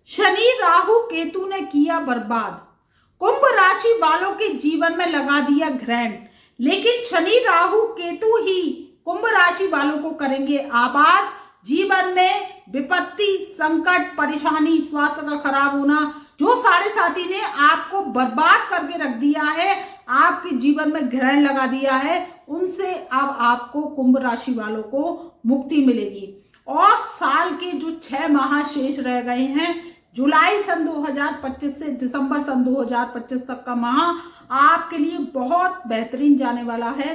शनि राहु केतु ने किया बर्बाद, कुंभ राशि वालों के जीवन में लगा दिया ग्रहण। लेकिन शनि राहु केतु ही कुंभ राशि वालों को करेंगे आबाद। जीवन में विपत्ति, संकट, परेशानी, स्वास्थ्य का खराब होना, जो साढ़े साथी ने आपको बर्बाद करके रख दिया है, आपके जीवन में ग्रहण लगा दिया है, उनसे अब आपको कुंभ राशि वालों को मुक्ति मिलेगी। और साल के जो 6 माह शेष रह गए हैं, जुलाई सन 2025 से दिसंबर सन 2025 तक का माह आपके लिए बहुत बेहतरीन जाने वाला है।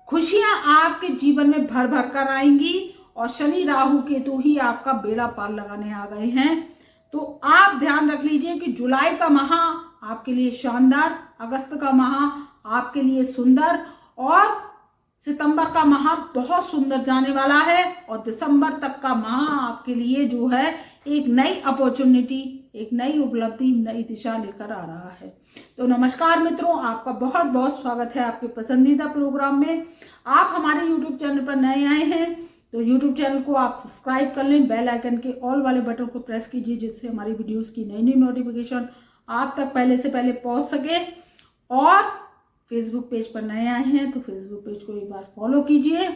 खुशियां आपके जीवन में भर भर कर आएंगी और शनि राहु केतु ही आपका बेड़ा पार लगाने आ गए हैं। तो आप ध्यान रख लीजिए कि जुलाई का माह आपके लिए शानदार, अगस्त का माह आपके लिए सुंदर और सितंबर का माह बहुत सुंदर जाने वाला है और दिसंबर तक का माह आपके लिए जो है एक नई अपॉर्चुनिटी, एक नई उपलब्धि, नई दिशा लेकर आ रहा है। तो नमस्कार मित्रों, आपका बहुत बहुत स्वागत है आपके पसंदीदा प्रोग्राम में। आप हमारे YouTube चैनल पर नए आए हैं तो YouTube चैनल को आप सब्सक्राइब कर लें, बेल आइकन के ऑल वाले बटन को प्रेस कीजिए जिससे हमारी वीडियोस की नई नई नोटिफिकेशन आप तक पहले से पहले पहुंच सके। और फेसबुक पेज पर नए आए हैं तो फेसबुक पेज को एक बार फॉलो कीजिए।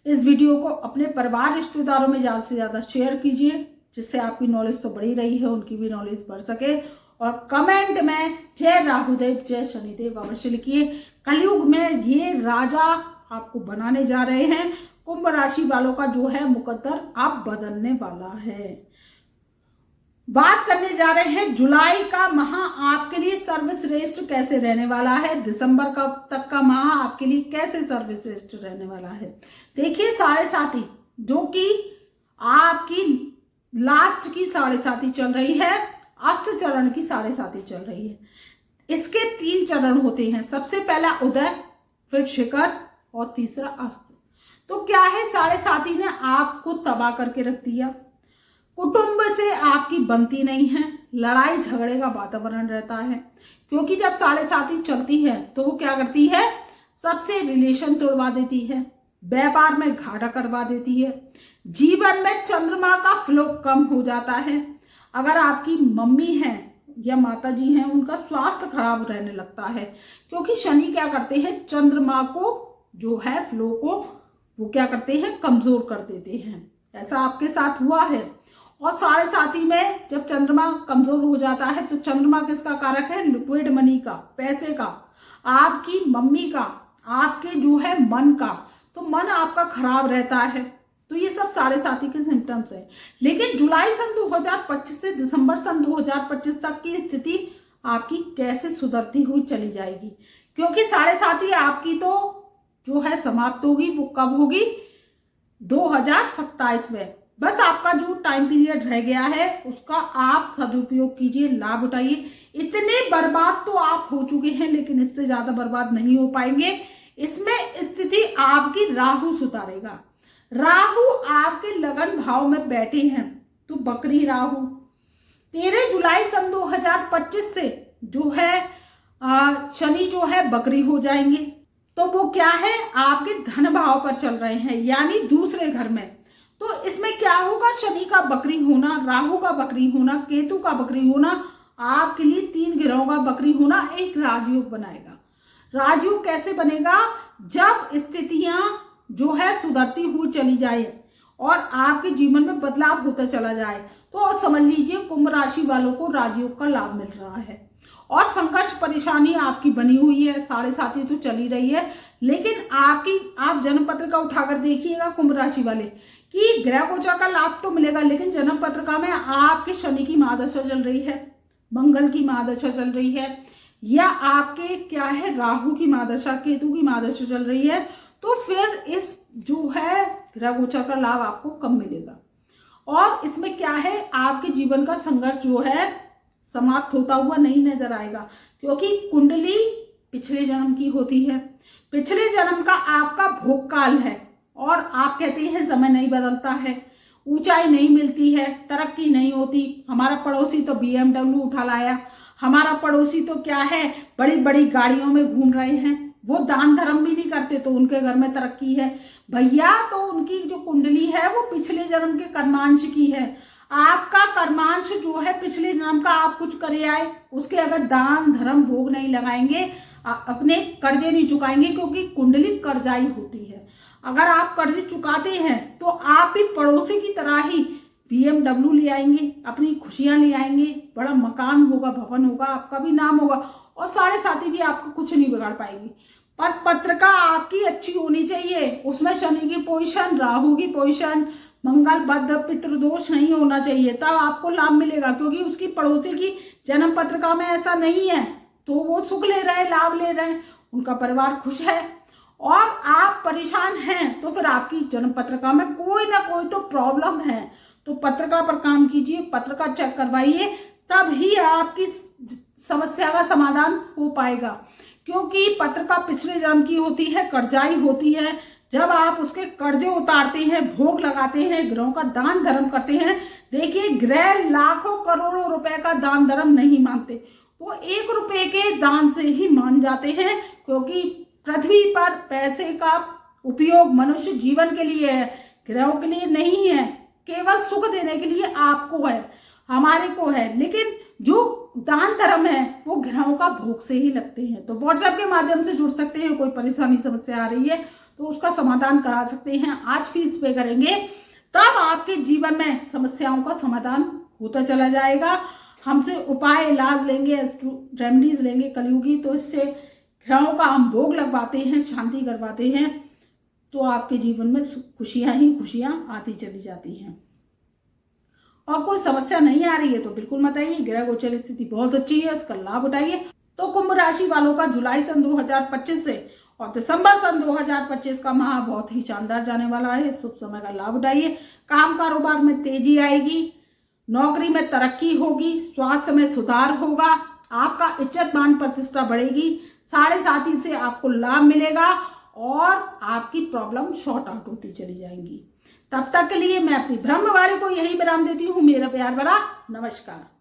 इस वीडियो को अपने परिवार रिश्तेदारों में ज़्यादा से ज़्यादा शेयर कीजिए जिससे आपकी नॉलेज तो बढ़ी रही है, उनकी भी नॉलेज बढ़ सके। और कमेंट में जय राहुदेव जय शनिदेव अवश्य लिखिए। कलयुग में ये राजा आपको बनाने जा रहे हैं। कुंभ राशि वालों का जो है मुकद्दर आप बदलने वाला है। बात करने जा रहे हैं जुलाई का माह आपके लिए सर्वश्रेष्ठ कैसे रहने वाला है, दिसंबर का तक का माह आपके लिए कैसे सर्वश्रेष्ठ रहने वाला है। देखिए, साढ़े साथी जो कि आपकी लास्ट की साढ़े साथी चल रही है, अष्ट चरण की साढ़े साथी चल रही है। इसके 3 चरण होते हैं, सबसे पहला उदय, फिर शिखर और तीसरा अस्त। तो क्या है, साढ़े साथी ने आपको तबाह करके रख दिया। कुटुंब से आपकी बनती नहीं है, लड़ाई झगड़े का वातावरण रहता है क्योंकि जब साढ़े साथी चलती है तो वो क्या करती है, सबसे रिलेशन तोड़वा देती है, व्यापार में घाटा करवा देती है, जीवन में चंद्रमा का फ्लो कम हो जाता है। अगर आपकी मम्मी है या माता जी हैं, उनका स्वास्थ्य खराब रहने लगता है क्योंकि शनि क्या करते हैं, चंद्रमा को जो है फ्लो को वो क्या करते हैं, कमजोर कर देते हैं। ऐसा आपके साथ हुआ है। और साढ़े साथी में जब चंद्रमा कमजोर हो जाता है तो चंद्रमा किसका कारक है, लिक्विड मनी का, पैसे का, आपकी मम्मी का, आपके जो है मन का। तो मन आपका खराब रहता है। तो ये सब साढ़े साथी के सिम्टम्स है। लेकिन जुलाई सन 2025 से दिसंबर सन 2025 तक की स्थिति आपकी कैसे सुधरती हुई चली जाएगी, क्योंकि साढ़े साथी आपकी तो जो है समाप्त होगी। वो कब होगी, 2027 में। बस आपका जो टाइम पीरियड रह गया है उसका आप सदुपयोग कीजिए, लाभ उठाइए। इतने बर्बाद तो आप हो चुके हैं लेकिन इससे ज्यादा बर्बाद नहीं हो पाएंगे। इसमें स्थिति आपकी राहु सुधारेगा। राहु आपके लगन भाव में बैठे हैं तो बकरी राहु 13 जुलाई सन 2025 से जो है शनि जो है बकरी हो जाएंगे। तो वो क्या है, आपके धन भाव पर चल रहे हैं यानी दूसरे घर में। तो इसमें क्या होगा, शनि का बकरी होना, राहु का बकरी होना, केतु का बकरी होना, आपके लिए 3 ग्रहों का बकरी होना एक राजयोग बनाएगा। राजयोग कैसे बनेगा, जब स्थितियां जो है सुधरती हुई चली जाए और आपके जीवन में बदलाव होता चला जाए तो समझ लीजिए कुंभ राशि वालों को राजयोग का लाभ मिल रहा है। और संघर्ष परेशानी आपकी बनी हुई है, साढ़े साथी तो चली रही है, लेकिन आप जन्म पत्र का उठाकर देखिएगा कुंभ राशि वाले कि ग्रह गोचर का लाभ तो मिलेगा, लेकिन जन्म पत्रिका में आपके शनि की महादशा चल रही है, मंगल की महादशा चल रही है, या आपके क्या है राहु की महादशा, केतु की महादशा चल रही है। तो फिर इस जो है ग्रह गोचर का लाभ आपको कम मिलेगा। और इसमें क्या है, आपके जीवन का संघर्ष जो है समाप्त होता हुआ नहीं नजर आएगा क्योंकि कुंडली पिछले जन्म की होती है। पिछले जन्म का आपका भोग काल है और आप कहते हैं समय नहीं बदलता है, ऊंचाई नहीं मिलती है, तरक्की नहीं होती। हमारा पड़ोसी तो BMW उठा लाया, हमारा पड़ोसी तो क्या है बड़ी बड़ी गाड़ियों में घूम रहे हैं, वो दान धर्म भी नहीं करते तो उनके घर में तरक्की है। भैया तो उनकी जो कुंडली है वो पिछले जन्म के कर्मांश की है। आपका कर्मांश जो है पिछले जन्म का आप कुछ करे आए, उसके अगर दान धर्म भोग नहीं लगाएंगे, अपने कर्जे नहीं चुकाएंगे, क्योंकि कुंडली कर्जाई होती है। अगर आप कर्जे चुकाते हैं तो आप भी पड़ोसी की तरह ही BMW ले आएंगे, अपनी खुशियां ले आएंगे, बड़ा मकान होगा, भवन होगा, आपका भी नाम होगा, और साढ़े साथी भी आपको कुछ नहीं बिगाड़ पाएगी। पर पत्रिका आपकी अच्छी होनी चाहिए, उसमें शनि की पोजीशन, राहु की पोजीशन, मंगल बद्ध, पितृदोष नहीं होना चाहिए, तब आपको लाभ मिलेगा। क्योंकि उसकी पड़ोसी की जन्म पत्रिका में ऐसा नहीं है, तो वो सुख ले रहे हैं, लाभ ले रहे हैं, उनका परिवार खुश है, और आप परेशान हैं, तो फिर आपकी जन्म पत्रिका में कोई ना कोई तो प्रॉब्लम है। तो पत्रिका पर काम कीजिए, पत्रिका चेक करवाइए, तब ही आपकी समस्या का समाधान हो पाएगा। क्योंकि पत्रिका पिछले जन्म की होती है, कर्जाई होती है। जब आप उसके कर्जे उतारते हैं, भोग लगाते हैं, ग्रहों का दान धर्म करते हैं, देखिए ग्रह लाखों करोड़ों रुपए का दान धर्म नहीं मानते, वो 1 रुपए के दान से ही मान जाते हैं। क्योंकि पृथ्वी पर पैसे का उपयोग मनुष्य जीवन के लिए है, ग्रहों के लिए नहीं है, केवल सुख देने के लिए आपको है, हमारे को है। लेकिन जो दान धर्म है वो ग्रहों का भोग से ही लगते हैं। तो व्हाट्सएप के माध्यम से जुड़ सकते हैं, कोई परेशानी समस्या आ रही है तो उसका समाधान करा सकते हैं। आज फीस पे करेंगे, तब आपके जीवन में समस्याओं का समाधान होता चला जाएगा। हमसे उपाय इलाज लेंगे, रेमेडीज लेंगे कलयुगी, तो इससे ग्रहों का हम भोग लगवाते हैं, शांति करवाते हैं, तो आपके जीवन में खुशियां ही खुशियां आती चली जाती हैं। और कोई समस्या नहीं आ रही है तो बिल्कुल मत आइए, ग्रह गोचर स्थिति बहुत अच्छी है, इसका लाभ उठाइए। तो कुंभ राशि वालों का जुलाई सन 2025 से और दिसंबर सन 2025 का माह बहुत ही शानदार जाने वाला है। शुभ समय का लाभ उठाइए। काम कारोबार में तेजी आएगी, नौकरी में तरक्की होगी, स्वास्थ्य में सुधार होगा, आपका इज्जत मान प्रतिष्ठा बढ़ेगी, साढ़े साथी से आपको लाभ मिलेगा और आपकी प्रॉब्लम शॉर्ट आउट होती चली जाएंगी। तब तक के लिए मैं अपनी ब्रह्मवाणी को यही विराम देती हूँ। मेरा प्यार भरा नमस्कार।